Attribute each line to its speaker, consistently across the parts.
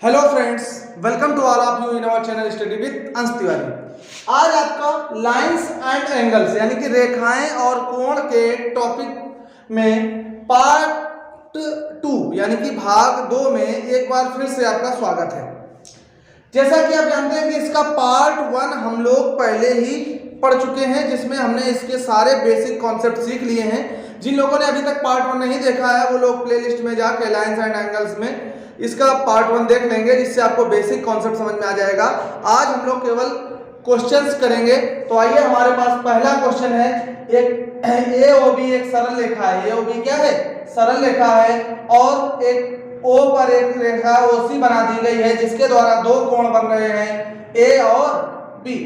Speaker 1: Hello friends, welcome to all of you in our channel study with Ansh Tiwari. आज आपका lines and angles यानी कि रेखाएं और कोण के टॉपिक में पार्ट 2 यानी कि भाग 2 में एक बार फिर से आपका स्वागत है। जैसा कि आप जानते हैं कि इसका पार्ट 1 हम लोग पहले ही पढ़ चुके हैं, जिसमें हमने इसके सारे बेसिक कॉन्सेप्ट सीख लिए हैं। जिन लोगों ने अभी तक पार्ट 1 नहीं देखा है वो लोग प्लेलिस्ट में जाके लाइंस एंड एंगल्स में इसका पार्ट 1 देख लेंगे, जिससे आपको बेसिक कॉन्सेप्ट समझ में आ जाएगा। आज हम लोग केवल क्वेश्चंस करेंगे। तो आइए, हमारे पास पहला क्वेश्चन है। एक AOB एक सरल रेखा है। AOB क्या है? सरल रेखा है। और एक O पर एक रेखा OC बना दी गई है, जिसके द्वारा दो कोण बन रहे हैं A और B।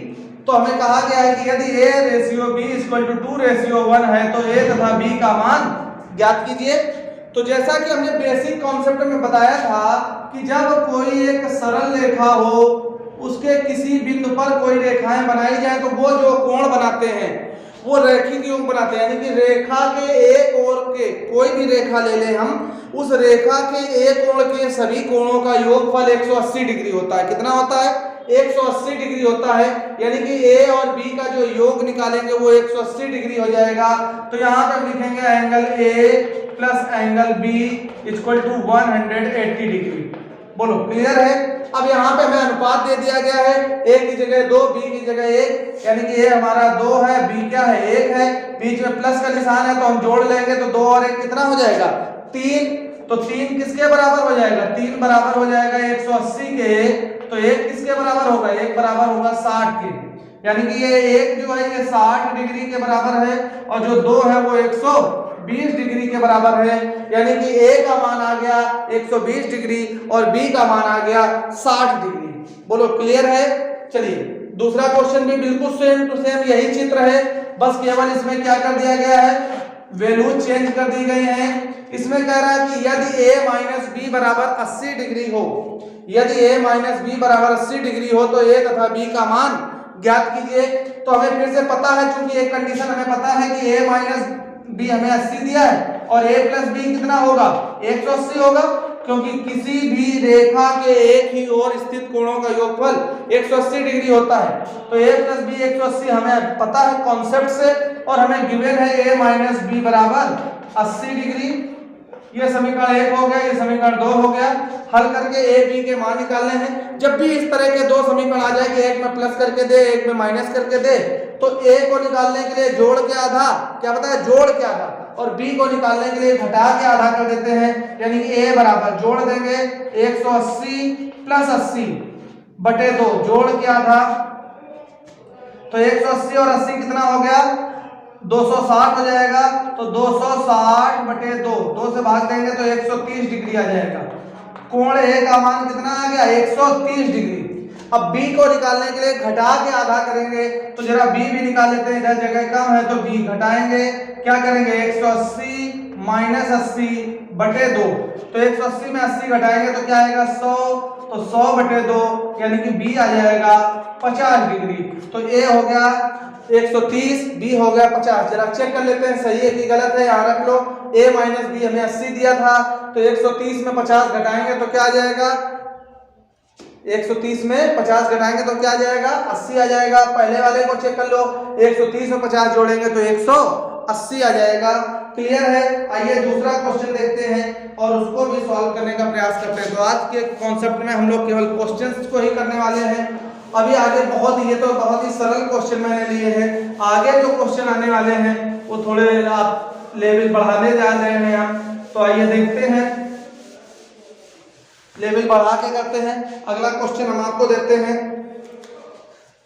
Speaker 1: तो हमें कहा गया है कि यदि A/B = 2:1 है तो A तथा B का मान ज्ञात कीजिए। तो जैसा कि हमने बेसिक कॉन्सेप्ट में बताया था कि जब कोई एक सरल रेखा हो, उसके किसी बिंदु पर कोई रेखाएं बनाई जाए तो वो जो कोण बनाते हैं वो रैखिक योग बनाते हैं। यानी कि रेखा के एक ओर के कोई भी रेखा ले लें हम, उस रेखा के एक ओर के सभी कोणों का योगफल 180 डिग्री होता है। कितना होता है? 180 डिग्री होता है। यानी कि A और B का जो योग निकालेंगे वो 180 डिग्री हो जाएगा। तो यहाँ पे हम लिखेंगे angle A plus angle B equal to 180 degree. बोलो, क्लियर है? अब यहाँ पे हमें अनुपात दे दिया गया है, A की जगह 2, B की जगह 1। यानी कि A हमारा 2 है, B क्या है? 1 है। बीच में प्लस का निशान है तो हम जोड़ लेंगे तो 2 और 1 कितना हो जाएगा? 3। तो 3 किसके बराबर हो जाएगा? 3 बराबर हो जाएगा 180 के। तो 1 किसके बराबर होगा? 1 बराबर होगा 60 के। यानी कि ये 1 जो है ये 60 डिग्री के बराबर है और जो 2 है वो 120 डिग्री के बराबर है। यानी कि A का मान आ गया 120 डिग्री और B का मान आ गया 60 डिग्री। बोलो, क्लियर है? चलिए, दूसरा क्वेश्चन भी बिल्कुल सेम टू सेम यही चित्र है, बस केवल इसमें क्या कर दिया गया है? वैल्यू चेंज कर दी गई है। इसमें कह रहा है कि यदि A-B बराबर 80 डिग्री हो, यदि A-B बराबर 80 डिग्री हो तो A तथा B का मान ज्ञात कीजिए। तो हमें फिर से पता है, चूंकि एक कंडीशन हमें पता है कि A-B हमें 80 दिया है और A प्लस B कितना होगा? 180 होगा, क्योंकि किसी भी रेखा के एक ही ओर स्थित कोणों का योगफल 180 डिग्री होता है। तो A प्लस B 180 हमें पता है कॉन्सेप्ट से, और हमें गिवन है A-B बराबर 80 डिग्री। ये समीकरण 1 हो गया, ये समीकरण 2 हो गया। हल करके A B के मान निकालने हैं। जब भी इस तरह के दो समीकरण आ जाए कि एक में प्लस करके दे, एक में माइनस करके दे, तो A को निकालने के लिए जोड़ के आधा, क्या पता है? जोड़ के आधा, और B को निकालने के लिए घटा के आधा कर देते हैं। यानी कि A बराबर जोड़ देंगे 180 प्लस 80 बटे 2, जोड़ के आधा। तो 180 और 80 कितना हो गया? 260 हो जाएगा। तो 260 बटे 2 से भाग देंगे तो 130 डिग्री आ जाएगा। कोण A का मान कितना आ गया? 130 डिग्री। अब B को निकालने के लिए घटा के आधा करेंगे, तो जरा B भी निकाल लेते हैं। इधर जगह कम है तो B घटाएंगे, क्या करेंगे? 180 माइनस 80 बटे 2। तो 180 में 80 घटाएंगे तो क्या आएगा? 100। तो 100 बटे 2 यानी कि B आ जाएगा 50 डिग्री। तो A हो गया 130, B हो गया 50। जरा चेक कर लेते हैं सही है कि गलत है। यहाँ रख लो, A-B हमें 80 दिया था, तो 130 में 50 घटाएंगे तो क्या आ जाएगा? 130 में 50 घटाएंगे तो क्या आ जाएगा? 80 आ जाएगा। पहले वाले को चेक कर लो, 130 में 50 जोड़ेंगे तो 180 आ जाएगा। क्लियर है? आइए दूसरा क्वेश्चन देखते हैं और उसको भी सॉल्व करने का प्रयास करते हैं। तो आज के कॉन्सेप्ट में हम लोग केवल क्वेश्चंस को ही करने वाले हैं। अभी आगे बहुत ही सरल क्वेश्चन मैंने लिए हैं। आगे जो क्वेश्चन आने वाले हैं वो थोड़े आप लेवल बढ़ाने जा रहे हैं हम। तो आइए देखते हैं, लेवल बढ़ा के करते हैं। अगला क्वेश्चन हम आपको देते हैं।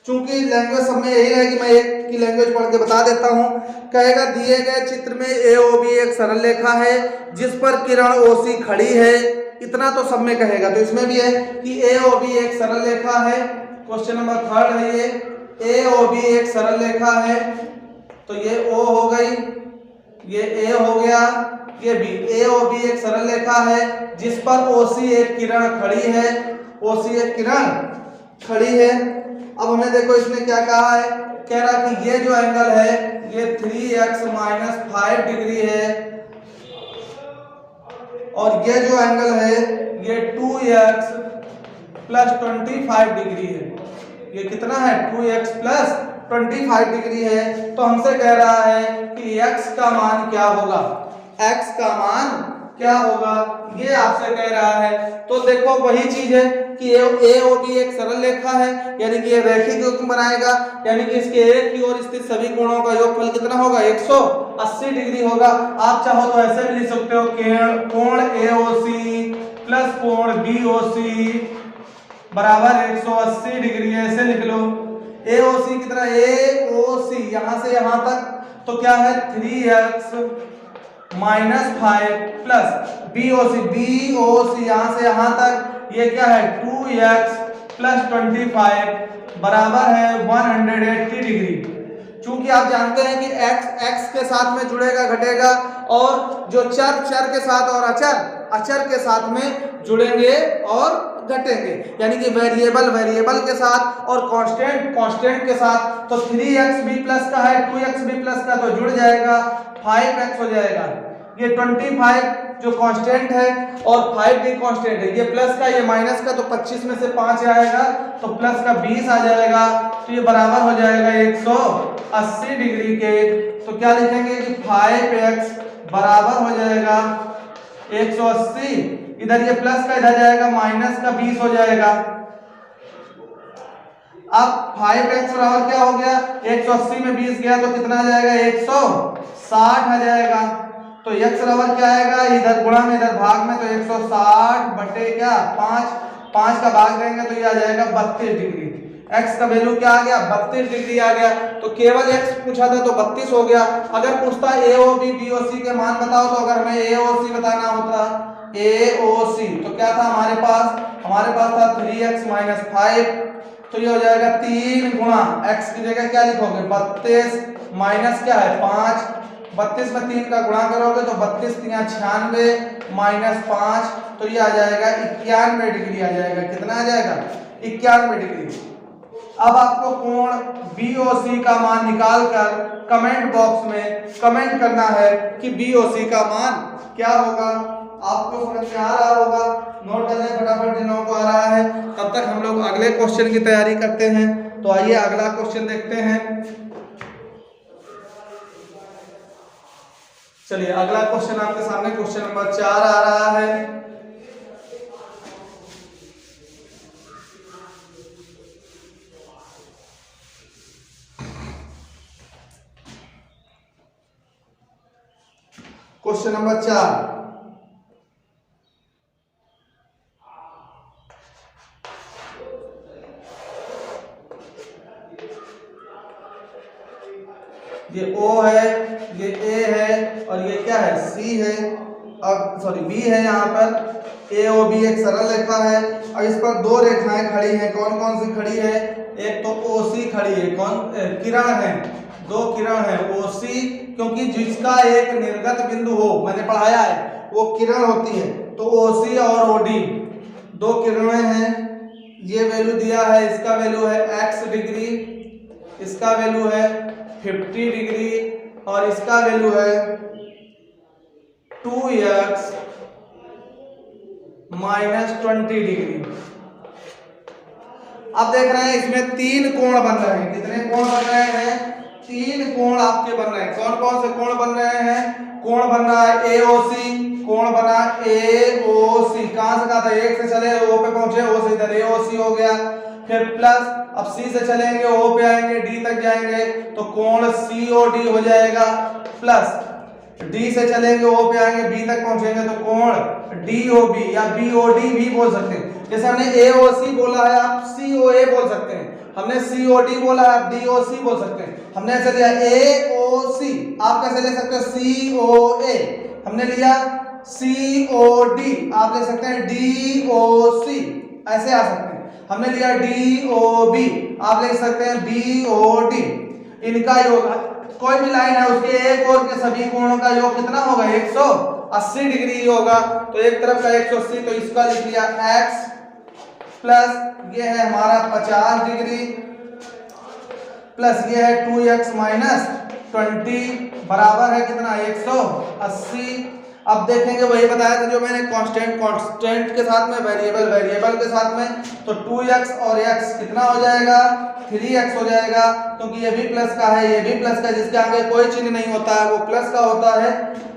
Speaker 1: चूंकि लैंग्वेज सब में यही है कि मैं एक की लैंग्वेज पढ़ के बता देता हूं। कहेगा, दिए गए चित्र में AOB एक सरल रेखा है जिस पर किरण OC खड़ी है। इतना तो सब में कहेगा, तो इसमें भी है कि AOB एक सरल रेखा है। क्वेश्चन नंबर 3 है ये। AOB एक सरल रेखा है, तो ये O हो गई, ये A हो गया, ये B। AOB एक सरल रेखा है जिस पर OC एक किरण खड़ी है। OC एक किरण खड़ी है। अब हमें देखो इसने क्या कहा है? कह रहा कि ये जो एंगल है ये 3x माइनस 5 डिग्री है, और ये जो एंगल है ये 2x प्लस 25 डिग्री है। ये कितना है 2x प्लस 25 डिग्री है। तो हमसे कह रहा है कि x का मान क्या होगा, x का मान क्या होगा, ये आपसे कह रहा है। तो देखो वही चीज है कि ए ओ बी एक सरल रेखा है, यानी कि ये रैखिक युग्म बनाएगा, यानी कि इसके एक की ओर स्थित सभी कोणों का योगफल कितना होगा 180 डिग्री होगा। आप चाहो तो ऐसे भी लिख सकते हो कोण एओसी प्लस कोण बीओसी बराबर 180 डिग्री, ऐसे लिख लो। एओसी कितना, एओसी यहां से यहां तक तो क्या है 3x माइनस 5 प्लस बीओसी यहां से यहां तक ये क्या है 2x प्लस 25 बराबर है 180 डिग्री। चूंकि आप जानते हैं कि x के साथ में जुड़ेगा घटेगा, और जो चर के साथ और अचर के साथ में जुड़ेंगे और घटेंगे, यानी कि वेरिएबल के साथ और कांस्टेंट के साथ। तो 3x भी प्लस का है, 2x भी प्लस का, तो जुड़ जाएगा 5x हो जाएगा। ये 25 जो कांस्टेंट है और 5 भी कांस्टेंट है, ये प्लस का ये माइनस का, तो 25 में से 5 आएगा तो प्लस का 20 आ जाएगा, तो ये बराबर हो जाएगा 180 डिग्री के। तो क्या लिखेंगे कि 5x बराबर हो जाएगा 180, इधर ये प्लस का इधर जाएगा माइनस का 20 हो जाएगा। अब 5x बराबर क्या हो गया 180 में 20 गया तो कितना आ जाएगा 160 आ जाएगा। तो x बराबर क्या आएगा, इधर गुणा में इधर भाग में, तो 160 बटे क्या 5 का भाग देंगे तो ये आ जाएगा 32 डिग्री। x का वैल्यू क्या आ गया 32 डिग्री आ गया। तो केवल x पूछा था तो 32 हो गया। अगर पूछता AOB BOC के मान बताओ, तो अगर हमें AOC बताना होता AOC तो क्या था हमारे पास था 3x माइनस 5, तो ये हो जाएगा 3 गुणा x की जगह क्या लिखोगे 32 माइनस क्या है 5, 32 में 3 का गुणा करोगे तो 32 3 96 माइनस 5, तो ये आ जाएगा 91 डिग्री आ जाएगा। कितना आ जाएगा 91 डिग्री। अब आपको कोण BOC का मान निकालकर कमेंट बॉक्स में कमेंट करना है कि BOC का मान क्या होगा। आपको समझ में आ रहा होगा, नोट कर लें फटाफट जिन लोगों को आ रहा है। तब तक हम लोग अगले क्वेश्चन की तैयारी करते हैं। तो आइए अगला क्वेश्चन देखते हैं। चलिए अगला क्वेश्चन आपके सामने क्वेश्चन नंबर 4 आ रहा है। क्वेश्चन नंबर 4, ये O है, ये A है और ये क्या है C है, अब सॉरी B है। यहाँ पर AOB एक सरल रेखा है और इस पर दो रेखाएं खड़ी हैं। कौन कौन सी खड़ी है, एक तो OC खड़ी है, किरण है, दो किरण है OC, क्योंकि जिसका एक निर्गत बिंदु हो, मैंने पढ़ाया है, वो किरण होती है। तो OC और OD दो किरणें हैं। ये वैल्यू दिया है, इसका वैल्यू है x डिग्री, इसका वैल्यू है 50 डिग्री और इसका वैल्यू है 2x माइनस 20 डिग्री। अब देख रहे हैं इसमें 3 कोण बन रहे हैं। कितने कोण बन रहे हैं, 3 कोण आपके बन रहे हैं। कौन कौन से कोण बन रहे हैं, कोण बन रहा है AOC, कोण बना AOC, कहां से कहा था, एक से चले O पे पहुंचे, O से इधर AOC हो गया, फिर प्लस अब C से चलेंगे O पे आएंगे D तक जाएंगे तो कोण COD हो जाएगा, प्लस D से चलेंगे O पे आएंगे B तक पहुंचेंगे तो कोण DOB या BOD भी बोल सकते हैं। जैसे हमने AOC बोला है आप COA बोल सकते हैं, हमने COD बोला है आप DOC बोल सकते हैं। हमने ऐसे लिया AOC, आप कैसे ले सकते हो COA, हमने लिया COD, आप ले सकते हैं DOC, ऐसे आ सकते हैं। हमने लिया DOB, आप लिख सकते हैं BOD। इनका योग कोई भी लाइन है उसके एक और के सभी कोणों का योग कितना होगा 180 डिग्री होगा। तो एक तरफ का 180 तो इसका लिख लिया x प्लस ये है हमारा 50 डिग्री प्लस ये है 2x माइनस 20 बराबर है कितना 180। अब देखेंगे वही बताया था जो मैंने कांस्टेंट के साथ में, वेरिएबल के साथ में, तो 2x और x कितना हो जाएगा, 3x हो जाएगा, क्योंकि ये भी प्लस का है, ये भी प्लस का, जिसके आगे कोई चिन्ह नहीं होता है वो प्लस का होता है।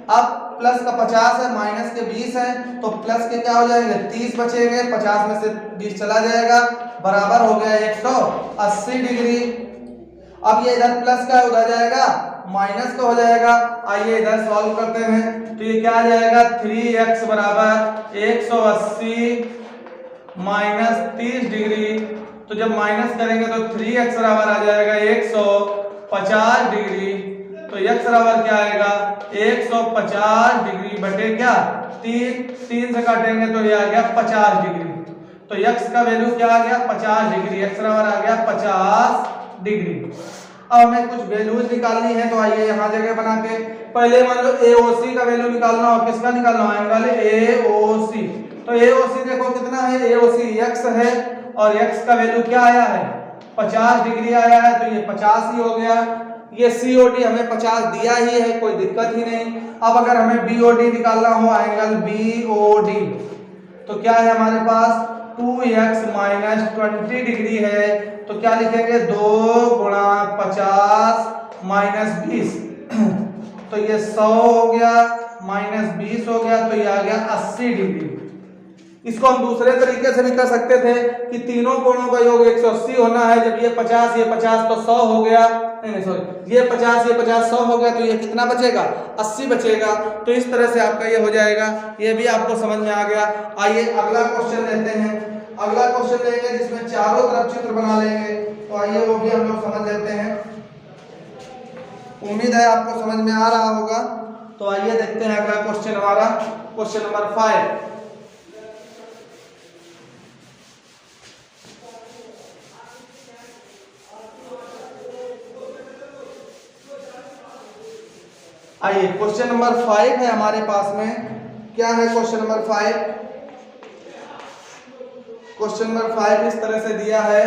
Speaker 1: अब प्लस का 50 है, माइनस के 20 है, तो प्लस के क्या हो जाएंगे, 30 बचेंगे, 50 में से 20 चला जाएगा, बराबर हो गया 180 डिग्री। अब ये इधर प्लस का उधर जाएगा माइनस का हो जाएगा। आइए इधर सॉल्व करते हैं, तो ये क्या आ जाएगा, 3x बराबर 180 माइनस 30 डिग्री। तो जब माइनस करेंगे तो 3x बराबर आ जाएगा 150 डिग्री। तो x बराबर क्या आएगा, 150 डिग्री बटे क्या, 3 से काटेंगे तो ये आ गया 50 डिग्री। तो x का वैल्यू क्या आ गया, 50 डिग्री, x बराबर आ गया 50 डिग्री। अब हमें कुछ वैल्यूज निकालनी है, तो आइए यहाँ जगह बना के पहले मान लो AOC का वैल्यू निकालना हो, किसका निकालना हो, एंगल AOC। तो AOC देखो कितना है, AOC x है और x का वैल्यू क्या आया है, 50 डिग्री आया है, तो ये 50 ही हो गया। ये COD हमें 50 दिया ही है, कोई दिक्कत ही नहीं। अब अगर हमें BOD निकालना हो, एंगल BOD, तो क्या है हमारे पास, 2x माइनस 20 डिग्री है, तो क्या लिखेंगे, 2 गुणा 50 माइनस 20 तो ये 100 हो गया, माइनस 20 हो गया, तो ये आ गया 80 डिग्री। इसको हम दूसरे तरीके से भी कर सकते थे कि तीनों कोणों का योग 180 होना है। जब ये 50 तो 100 हो गया, नहीं सॉरी, ये 50 100 हो गया, तो ये कितना बचेगा, 80 बचेगा। तो इस तरह से आपका ये हो जाएगा, ये भी आपको समझ में आ गया। आइए अगला क्वेश्चन लेते हैं। अगला क्वेश्चन लेंगे जिसमें चारों तरफ चित्र बना लेंगे, तो आइए वो भी हम लोग समझ लेते हैं। उम्मीद है आपको समझ में आ रहा होगा। तो आइए देखते हैं अगला क्वेश्चन हमारा, क्वेश्चन नंबर 5। आइए क्वेश्चन नंबर 5 है हमारे पास में। क्या है क्वेश्चन नंबर 5? क्वेश्चन नंबर 5 इस तरह से दिया है,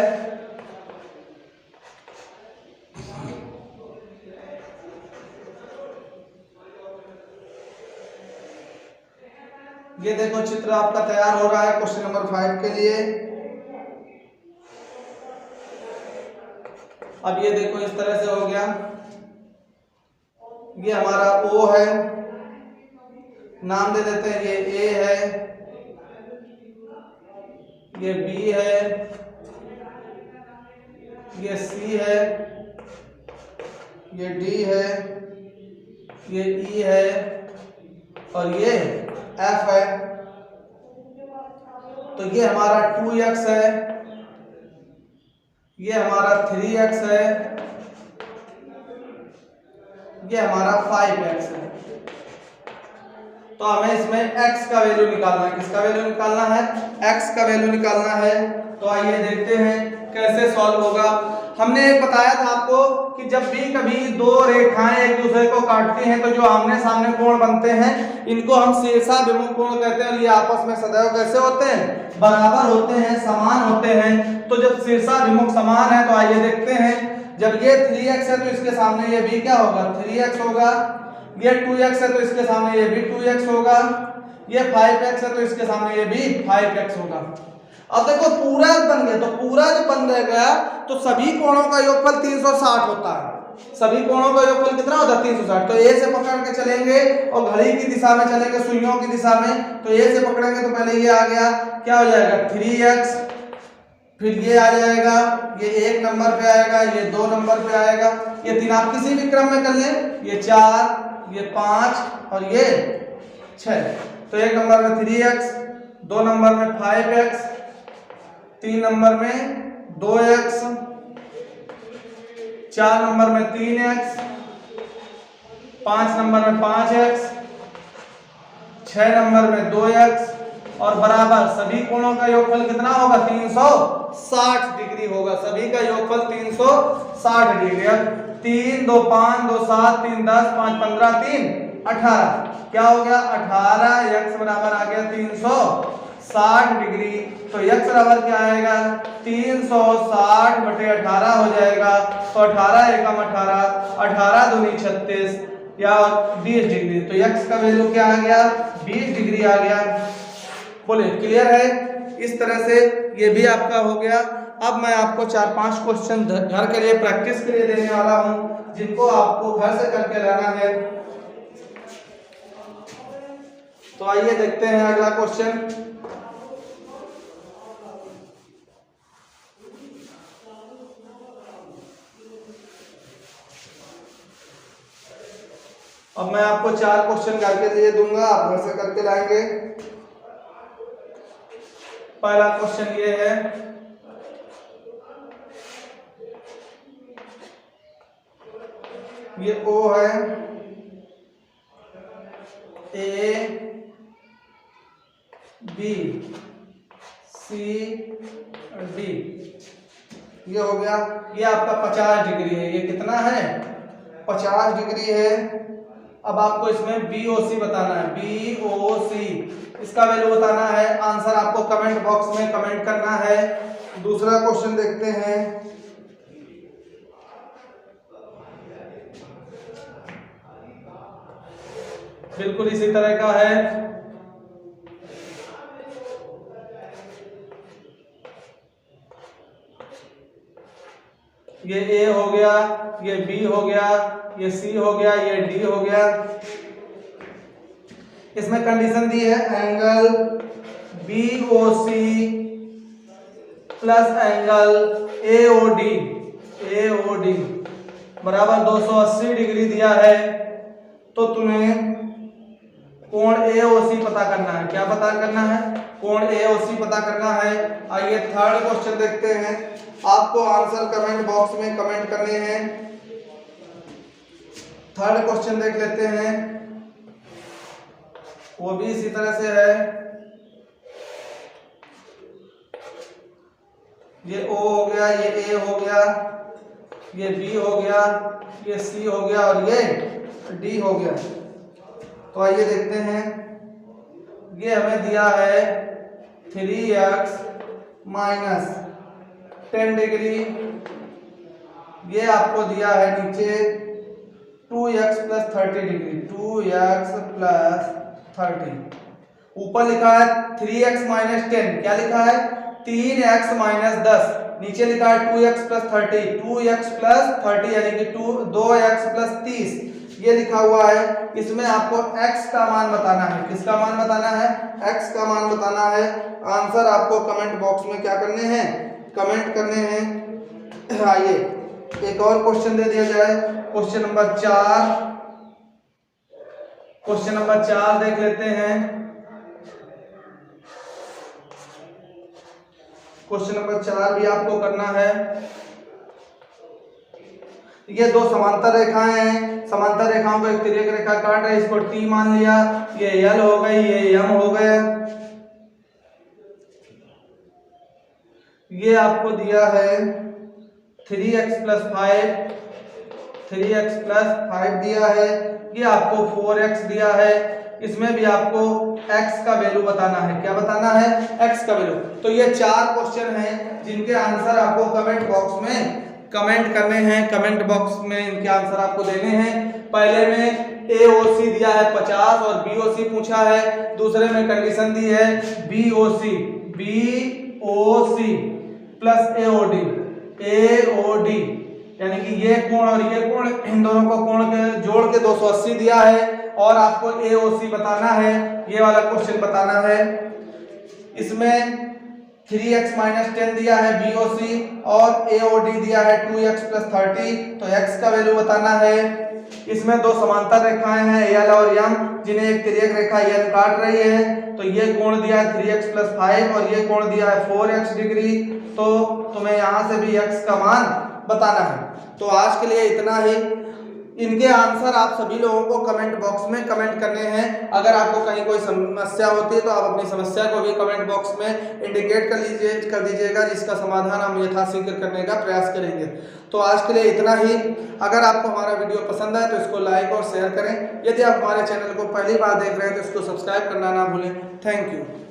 Speaker 1: ये देखो चित्र आपका तैयार हो रहा है क्वेश्चन नंबर 5 के लिए। अब ये देखो इस तरह से हो गया, ये हमारा O है, नाम दे देते हैं, ये A है, ये B है, ये C है, ये D है, ये E है और ये F है। तो ये हमारा 2x है, ये हमारा 3x है, ये हमारा 5x है। तो हमें इसमें x का वैल्यू निकालना है। किसका वैल्यू निकालना है, x का वैल्यू निकालना है। तो आइए देखते हैं कैसे सॉल्व होगा। हमने एक बताया था आपको कि जब भी कभी दो रेखाएं एक दूसरे को काटती हैं तो जो आमने सामने कोण बनते हैं इनको हम शीर्षाभिमुख कोण कहते हैं। और ये आपस में सदैव कैसे होते हैं, बराबर होते हैं, समान होते हैं। तो जब शीर्षाभिमुख समान है तो आइए देखते हैं, जब ये 3x है तो इसके सामने ये भी क्या होगा, 3x होगा। ये 2x है तो इसके सामने ये भी 2x होगा। ये 5x है तो इसके सामने ये भी 5x होगा। अब देखो पूरा बन गया, तो पूरा जो बन गया तो सभी कोणों का योगफल 360 होता है। सभी कोणों का योगफल कितना होता है, 360। तो ए से पकड़ के चलेंगे और घड़ी की दिशा में चलेंगे, सुइयों की दिशा में। तो ए से पकड़ेंगे तो पहले ये आ गया, क्या हो जाएगा 3x, फिर ये आ जाएगा, ये 1 नंबर पे आएगा, ये 2 नंबर पे आएगा, ये 3 आप किसी भी क्रम में कर लें, ये 4, ये 5 और ये 6। तो 1 नंबर में 3x, 2 नंबर में 5x, 3 नंबर में 2x, 4 नंबर में 3x, 5 नंबर में 5x, 6 नंबर में 2x और बराबर सभी कोणों का योगफल कितना होगा, 360 डिग्री होगा। सभी का योगफल 360 डिग्री। 3 2 5 2 7 3 10 5 15 3 18, क्या हो गया 18। x बराबर आ गया 360 डिग्री। तो x बराबर क्या आएगा, 360 बटे 18 हो जाएगा। तो 18 एकम 18, 18 दूनी 36, या 20 डिग्री, तो x का वैल्यू क्या आ गया, 20 डिग्री आ गया। बोले क्लियर है। इस तरह से ये भी आपका हो गया। अब मैं आपको 4-5 क्वेश्चन घर के लिए प्रैक्टिस के लिए देने वाला हूं, जिनको आपको घर से करके लाना है। तो आइए देखते हैं अगला क्वेश्चन। अब मैं आपको 4 क्वेश्चन घर के लिए दूंगा, आप घर से करके लाएंगे। पहला क्वेश्चन ये है, ये O है, A B C D, ये हो गया। ये आपका 50 डिग्री है। ये कितना है, 50 डिग्री है। अब आपको इसमें BOC बताना है, BOC इसका वैल्यू बताना है। आंसर आपको कमेंट बॉक्स में कमेंट करना है। दूसरा क्वेश्चन देखते हैं। बिल्कुल इसी तरह का है। ये A हो गया, ये B हो गया, ये C हो गया, ये D हो गया। इसमें कंडीशन दी है angle BOC plus angle AOD बराबर 280 डिग्री दिया है। तो तुम्हें कोण AOC पता करना है। क्या पता करना है, कोण AOC पता करना है। आइए थर्ड क्वेश्चन देखते हैं। आपको आंसर कमेंट बॉक्स में कमेंट करने हैं। थर्ड क्वेश्चन देख लेते हैं, वो भी इसी तरह से है। ये O हो गया, ये A हो गया, ये B हो गया, ये C हो गया और ये D हो गया। तो आइए देखते हैं। ये हमें दिया है 3x माइनस 10 डिग्री। ये आपको दिया है नीचे 2x plus 30 degree, 2x plus 30। ऊपर लिखा है 3x माइनस 10, क्या लिखा है 3x माइनस 10। नीचे लिखा है 2x प्लस 30, 2x प्लस 30 यानी कि 2x प्लस 30 ये लिखा हुआ है। इसमें आपको x का मान बताना है। किसका मान बताना है, x का मान बताना है। आंसर आपको कमेंट बॉक्स में क्या करने हैं, कमेंट करने हैं। आइए एक और क्वेश्चन दे दिया जाए। क्वेश्चन नंबर 4, क्वेश्चन नंबर 4 देख लेते हैं। क्वेश्चन नंबर 4 भी आपको करना है। ये दो समांतर रेखाएं हैं। समांतर रेखाओं को एक तिर्यक रेखा काट रही है, इसको T मान लिया। ये L हो गई, ये M हो गया। ये आपको दिया है 3x प्लस 5, 3x प्लस 5 दिया है। ये आपको 4x दिया है। इसमें भी आपको x का वैल्यू बताना है। क्या बताना है, x का वैल्यू। तो ये 4 क्वेश्चन हैं जिनके आंसर आपको कमेंट बॉक्स में कमेंट करने हैं। कमेंट बॉक्स में इनके आंसर आपको देने हैं। पहले में AOC दिया है 50 और BOC पूछा है। दूसरे में कंडीशन दी है BOC प्लस AOD यानी कि ये कोण और ये कोण, इन दोनों को कोण के जोड़ के 280 दिया है और आपको AOC बताना है। ये वाला क्वेश्चन बताना है। इसमें 3x माइनस 10 दिया है BOC और AOD दिया है 2x प्लस 30। तो x का वैल्यू बताना है। इसमें दो समांतर रेखाएं हैं L और M, जिन्हें एक तिर्यक रेखा N काट रही है। तो ये कोण दिया है 3x प्लस 5 और ये कोण दिया है 4x डिग्री। तो तुम्हें यहाँ से भी x का मान बताना है। तो आज के लिए इतना ही। इनके आंसर आप सभी लोगों को कमेंट बॉक्स में कमेंट करने हैं। अगर आपको कहीं कोई समस्या होती है तो आप अपनी समस्या को भी कमेंट बॉक्स में इंडिकेट कर दीजिएगा, जिसका समाधान हम यथाशीघ्र करने का प्रयास करेंगे। तो आज के लिए इतना ही। अगर आपको हमारा वीडियो पसंद आए तो इसको लाइक और शेयर करें। यदि आप हमारे चैनल को पहली बार देख रहे हैं तो इसको सब्सक्राइब करना ना भूलें। Thank you.